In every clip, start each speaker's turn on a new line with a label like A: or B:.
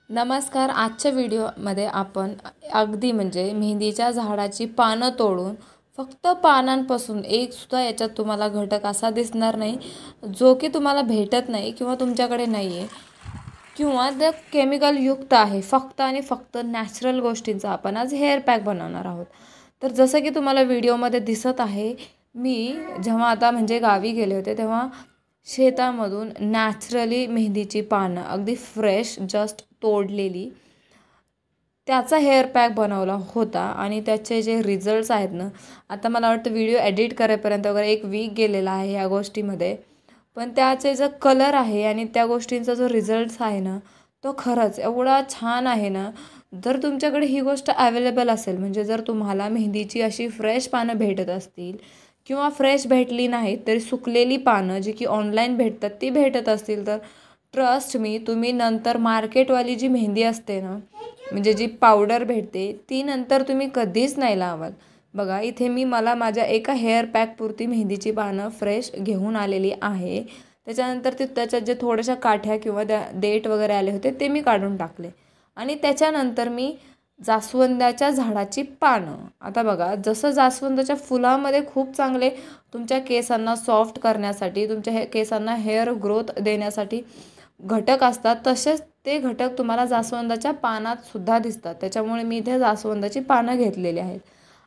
A: नमस्कार. आजच्या व्हिडिओमध्ये आपण अगदी म्हणजे मेहंदीच्या झाडाची पानं तोडून फक्त पानांपासून एक सुद्धा याच्यात तुम्हाला घटक असा दिसणार नाही जो की तुम्हाला भेटत नाही किंवा तुमच्याकडे नाही आहे किंवा ते केमिकल युक्त आहे. फक्त आणि फक्त नॅचरल गोष्टींचा आपण आज हेअर पॅक बनवणार आहोत. तर जसं की तुम्हाला व्हिडिओमध्ये दिसत आहे, मी जेव्हा आता म्हणजे गावी गेले होते तेव्हा शेतामधून नॅचरली मेहंदीची पानं अगदी फ्रेश जस्ट तोडलेली त्याचा हेअर पॅक बनवला होता आणि त्याचे जे रिझल्ट्स आहेत ना, आता मला वाटतं व्हिडिओ एडिट करेपर्यंत वगैरे 1 वीक गेलेला आहे ह्या गोष्टीमध्ये. पण त्याचे जो कलर आहे आणि त्या गोष्टींचा जो रिझल्ट्स आहे ना, तो खरंच एवढा छान आहे ना. जर तुमच्याकडे ही गोष्ट अवेलेबल असेल, म्हणजे जर तुम्हाला मेहंदीची अशी फ्रेश पानं भेटत असतील किंवा फ्रेश भेटली नाहीत तरी सुकलेली पानं जी की ऑनलाईन भेटतात ती भेटत असतील, तर ट्रस्ट मी, तुम्ही नंतर मार्केटवाली जी मेहंदी असते ना, म्हणजे जी पावडर भेटते ती नंतर तुम्ही कधीच नाही लावाल. बघा इथे मी माझ्या एका हेअर पॅकपुरती मेहंदीची पानं फ्रेश घेऊन आलेली आहे. त्याच्यानंतर त्याच्यात जे थोड्याशा काठ्या किंवा देठ वगैरे आले होते ते मी काढून टाकले आणि त्याच्यानंतर मी जास्वंदाच्या झाडाची पानं, आता बघा जसं जास्वंदाच्या फुलामध्ये खूप चांगले तुमच्या केसांना सॉफ्ट करण्यासाठी, तुमच्या केसांना हेअर ग्रोथ देण्यासाठी घटक असतात, तसेच ते घटक तुम्हाला जास्वंदाच्या पानात सुद्धा दिसतात. त्याच्यामुळे मी इथे जास्वंदाची पानं घेतलेली आहेत.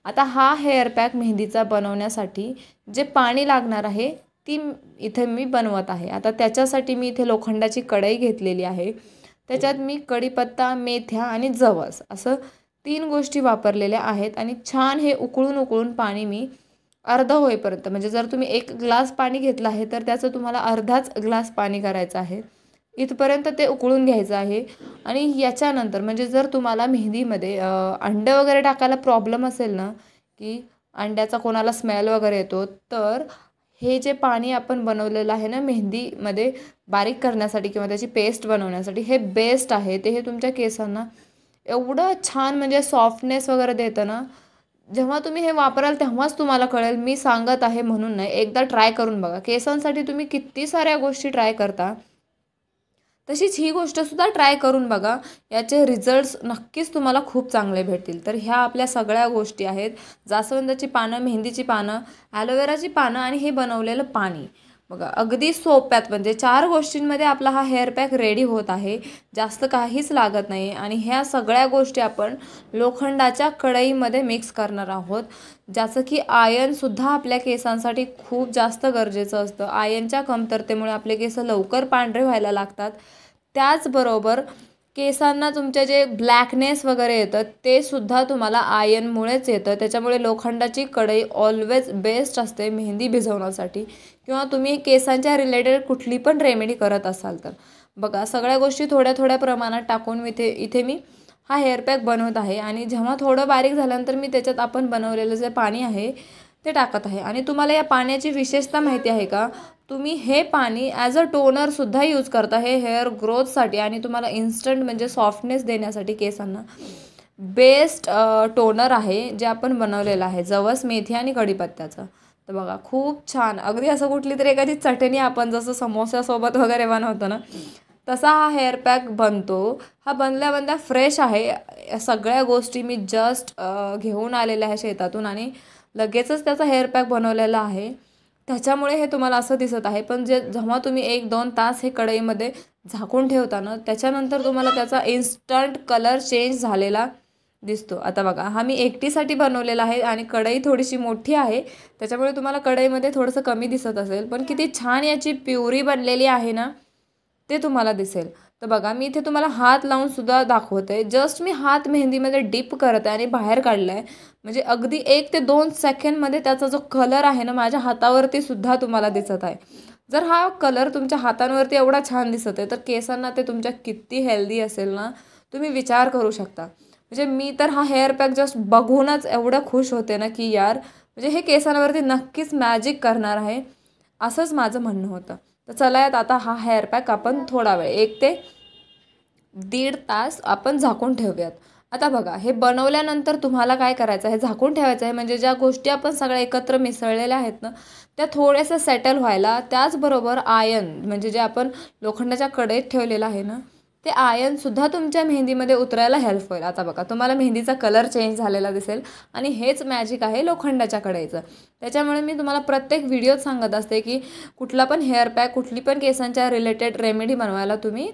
A: आता हा हेअर पॅक मेहंदीचा बनवण्यासाठी जे पाणी लागणार आहे ती इथे मी बनवत आहे. आता त्याच्यासाठी मी इथे लोखंडाची कढई घेतलेली आहे. त्याच्यात मी कढीपत्ता, मेथ्या आणि जवस असं 3 गोष्टी वापरलेल्या आहेत आणि छान हे उकळून पाणी मी अर्ध होईपर्यंत, म्हणजे जर तुम्ही 1 ग्लास पाणी घेतलं आहे तर त्याचं तुम्हाला अर्धाच ग्लास पाणी करायचं आहे. इथपर्यंत ते उकळून घ्यायचं आहे. आणि याच्यानंतर म्हणजे जर तुम्हाला मेहंदीमध्ये अंडे वगैरे टाकायला प्रॉब्लेम असेल ना, की अंड्याचा कोणाला स्मेल वगैरे येतो, तर हे जे पाणी आपण बनवलेलं आहे ना मेहंदीमध्ये बारीक करण्यासाठी किंवा त्याची पेस्ट बनवण्यासाठी, हे बेस्ट आहे. ते हे तुमच्या केसांना एवढं छान म्हणजे सॉफ्टनेस वगैरे देतं ना, जेव्हा तुम्ही हे वापराल तेव्हाच तुम्हाला कळेल. मी सांगत आहे म्हणून नाही, एकदा ट्राय करून बघा. केसांसाठी तुम्ही किती साऱ्या गोष्टी ट्राय करता, तशीच ही गोष्टसुद्धा ट्राय करून बघा. याचे रिझल्ट्स नक्कीच तुम्हाला खूप चांगले भेटतील. तर ह्या आपल्या सगळ्या गोष्टी आहेत: जास्वंदाची पानं, मेहंदीची पानं, ॲलोवेराची पानं आणि हे बनवलेलं पाणी. बघा अगदी सोप्यात म्हणजे 4 गोष्टींमध्ये आपला हा हेअर पॅक रेडी होत आहे. जास्त काहीच लागत नाही आणि ह्या सगळ्या गोष्टी आपण लोखंडाच्या कढईमध्ये मिक्स करणार आहोत, ज्याचं की आयर्नसुद्धा आपल्या केसांसाठी खूप जास्त गरजेचं असतं. आयर्नच्या कमतरतेमुळे आपले केस लवकर पांढरे व्हायला लागतात. त्याचबरोबर केसांना तुमचे जे ब्लॅकनेस वगैरे येतं ते सुद्धा तुम्हाला आयर्नमुळेच येतं. त्याच्यामुळे लोखंडाची कढई ऑलवेज बेस्ट असते मेहंदी भिजवण्यासाठी किंवा तुम्ही केसांच्या रिलेटेड कुठली पण रेमेडी करत असाल तर. बघा सगळ्या गोष्टी थोड्या थोड्या प्रमाणात टाकून इथे मी हा हेअर पॅक बनवत आहे आणि जेव्हा थोडं बारीक झाल्यानंतर मी त्याच्यात आपण बनवलेलं जे पाणी आहे ते टाकत आहे. आणि तुम्हाला या पाण्याची विशेषता माहिती आहे का? तुम्ही हे पाणी ॲज अ टोनरसुद्धा यूज करता, हे हेअर ग्रोथसाठी आणि तुम्हाला इन्स्टंट म्हणजे सॉफ्टनेस देण्यासाठी केसांना बेस्ट टोनर आहे जे आपण बनवलेलं आहे जवस, मेथी आणि कढीपत्त्याचं. तर बघा खूप छान, अगदी असं कुठली तरी एखादी चटणी आपण जसं समोस्यासोबत वगैरे बनवतो ना, तसा हा हेअर पॅक बनतो. हा बनल्या फ्रेश आहे. या सगळ्या गोष्टी मी जस्ट घेऊन आलेल्या आहे शेतातून आणि लगेचच त्याचा हेअर पॅक बनवलेला आहे. त्याच्यामुळे हे तुम्हाला असं दिसत आहे. पण जेव्हा तुम्ही 1-2 तास हे कढईमध्ये झाकून ठेवता ना, त्याच्यानंतर तुम्हाला त्याचा इन्स्टंट कलर चेंज झालेला दिसतो. आता बघा हा मी एकटीसाठी बनवलेला आहे आणि कढई थोडीशी मोठी आहे, त्याच्यामुळे तुम्हाला कढईमध्ये थोडंसं कमी दिसत असेल, पण किती छान याची प्युरी बनलेली आहे ना ते तुम्हाला दिसेल. तर बघा मी इथे तुम्हाला हात लावून सुद्धा दाखवते. जस्ट मी हात मेहंदीमध्ये डिप करत आहे आणि बाहेर काढला आहे. म्हणजे अगदी 1 ते 2 सेकंडमध्ये त्याचा जो कलर आहे ना माझ्या हातावरती सुद्धा तुम्हाला दिसत आहे. जर हा कलर तुमच्या हातांवरती एवढा छान दिसत आहे तर केसांना ते तुमच्या किती हेल्दी असेल ना, तुम्ही विचार करू शकता. म्हणजे मी तर हा हेअर पॅक जस्ट बघूनच एवढं खुश होते ना, की यार म्हणजे हे केसांवरती नक्कीच मॅजिक करणार आहे, असंच माझं म्हणणं होतं. तर चला यात आता हा हेअर पॅक आपण थोडा वेळ 1 ते 1.5 तास आपण झाकून ठेवूयात. आता बघा हे बनवल्यानंतर तुम्हाला काय करायचं आहे, झाकून ठेवायचं आहे. म्हणजे ज्या गोष्टी आपण सगळ्या एकत्र मिसळलेल्या आहेत ना, त्या थोड्याशा सेटल व्हायला. त्याचबरोबर आयर्न म्हणजे जे आपण लोखंडाच्या कढईत ठेवलेलं आहे ना, ते आयनसुद्धा तुमच्या मेहंदीमध्ये उतरायला हेल्प होईल. आता बघा तुम्हाला मेहंदीचा कलर चेंज झालेला दिसेल आणि हेच मॅजिक आहे लोखंडाच्या कढईचं. त्याच्यामुळे मी तुम्हाला प्रत्येक व्हिडिओत सांगत असते की कुठला पण हेअर पॅक, कुठली पण केसांच्या रिलेटेड रेमेडी बनवायला तुम्ही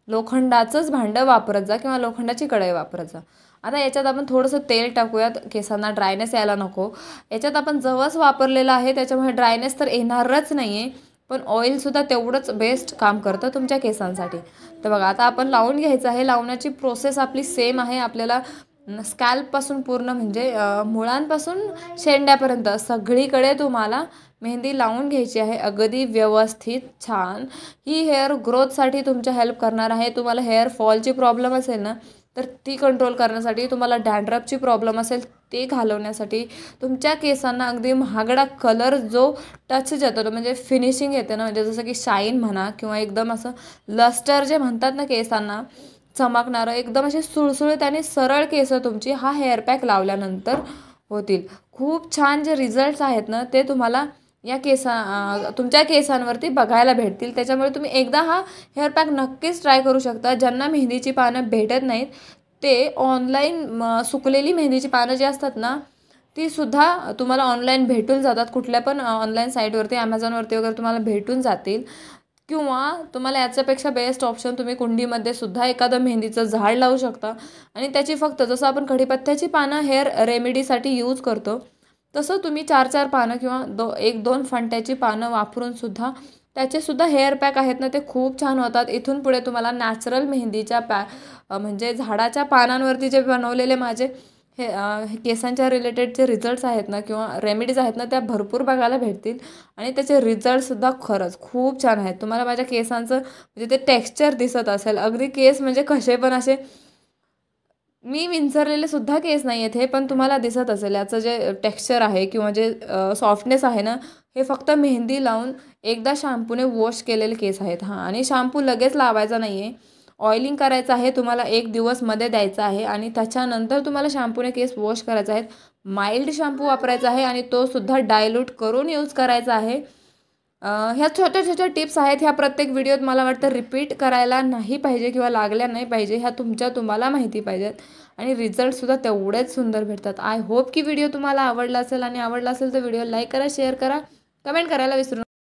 A: लोखंडाचंच भांडं वापरत जा किंवा लोखंडाची कढई वापरत जा. आता याच्यात आपण थोडंसं तेल टाकूयात, केसांना ड्रायनेस यायला नको. याच्यात आपण जवस वापरलेलं आहे त्याच्यामुळे ड्रायनेस तर येणारच नाही आहे, पण ऑइलसुद्धा तेवढंच बेस्ट काम करतं तुमच्या केसांसाठी. तर बघा आता आपण लावून घ्यायचं आहे. लावण्याची प्रोसेस आपली सेम आहे. आपल्याला स्कॅल्पपासून पूर्ण म्हणजे मुळांपासून शेंड्यापर्यंत सगळीकडे तुम्हाला मेहंदी लावून घ्यायची आहे, अगदी व्यवस्थित छान. ही हेअर ग्रोथसाठी तुमच्या हेल्प करणार आहे. तुम्हाला हेअर फॉलची प्रॉब्लेम असेल ना तर ती कंट्रोल करण्यासाठी, तुम्हाला डॅन्ड्रफची प्रॉब्लेम असेल ते घालवण्यासाठी, तुमच्या केसांना अगदी महागडा कलर जो टच जातो म्हणजे फिनिशिंग येते ना, म्हणजे जसं की शाईन म्हणा किंवा एकदम असं लस्टर जे म्हणतात ना केसांना चमकणारं, एकदम असे सुळसुळीत आणि सरळ केस तुमची हा हेअर पॅक लावल्यानंतर होतील. खूप छान जे रिझल्ट्स आहेत ना ते तुम्हाला या तुमच्या केसांवरती बघायला भेटतील. त्याच्यामुळे तुम्ही एकदा हा हेअर पॅक नक्कीच ट्राय करू शकता. ज्यांना मेहंदीची पानं भेटत नाहीत ते ऑनलाईन सुकलेली मेहंदीची पानं जी असतात ना ती सुद्धा तुम्हाला ऑनलाईन भेटून जातात. कुठल्या पण ऑनलाईन साईटवरती, ॲमेझॉनवरती वगैरे तुम्हाला भेटून जातील. किंवा तुम्हाला याच्यापेक्षा बेस्ट ऑप्शन, तुम्ही कुंडीमध्ये सुद्धा एखादं मेहंदीचं झाड लावू शकता आणि त्याची फक्त जसं आपण कढीपत्त्याची पानं हेअर रेमेडीसाठी यूज करतो तसं तुम्ही 4-4 पानं किंवा 1-2 फंट्याची पानं वापरून सुद्धा त्याचेसुद्धा हेअर पॅक आहेत ना ते खूप छान होतात. इथून पुढे तुम्हाला नॅचरल मेहंदीच्या म्हणजे झाडाच्या पानांवरती जे बनवलेले माझे केसांच्या रिलेटेडचे रिझल्ट्स आहेत ना किंवा रेमेडीज आहेत ना त्या भरपूर बघायला भेटतील आणि त्याचे रिझल्टसुद्धा खरंच खूप छान आहेत. तुम्हाला माझ्या केसांचं म्हणजे ते टेक्स्चर दिसत असेल, अगदी केस म्हणजे कसे पण असे मी विंचरलेले सुद्धा केस नाही आहेत हे, पण तुम्हाला दिसत असेल याचं जे टेक्स्चर आहे किंवा जे सॉफ्टनेस आहे ना हे फक्त मेहंदी लावून एकदा शॅम्पूने वॉश केलेले केस आहेत. हां, आणि शॅम्पू लगेच लावायचा नाही आहे, ऑइलिंग करायचं आहे, तुम्हाला 1 दिवसमध्ये द्यायचा आहे आणि त्याच्यानंतर तुम्हाला शॅम्पूने केस वॉश करायचे आहेत. माइल्ड शॅम्पू वापरायचा आहे आणि तो सुद्धा डायल्यूट करून यूज करायचा आहे. ह्या छोट्या छोट्या टिप्स आहेत, ह्या प्रत्येक व्हिडिओत मला वाटतं रिपीट करायला नाही पाहिजे किंवा लागल्या नाही पाहिजे. ह्या तुम्हाला माहिती पाहिजेत आणि रिझल्टसुद्धा तेवढेच सुंदर भेटतात. आय होप की व्हिडिओ तुम्हाला आवडला असेल आणि आवडला असेल तर व्हिडिओ लाईक करा, शेअर करा, कमेंट करायला विसरू नका.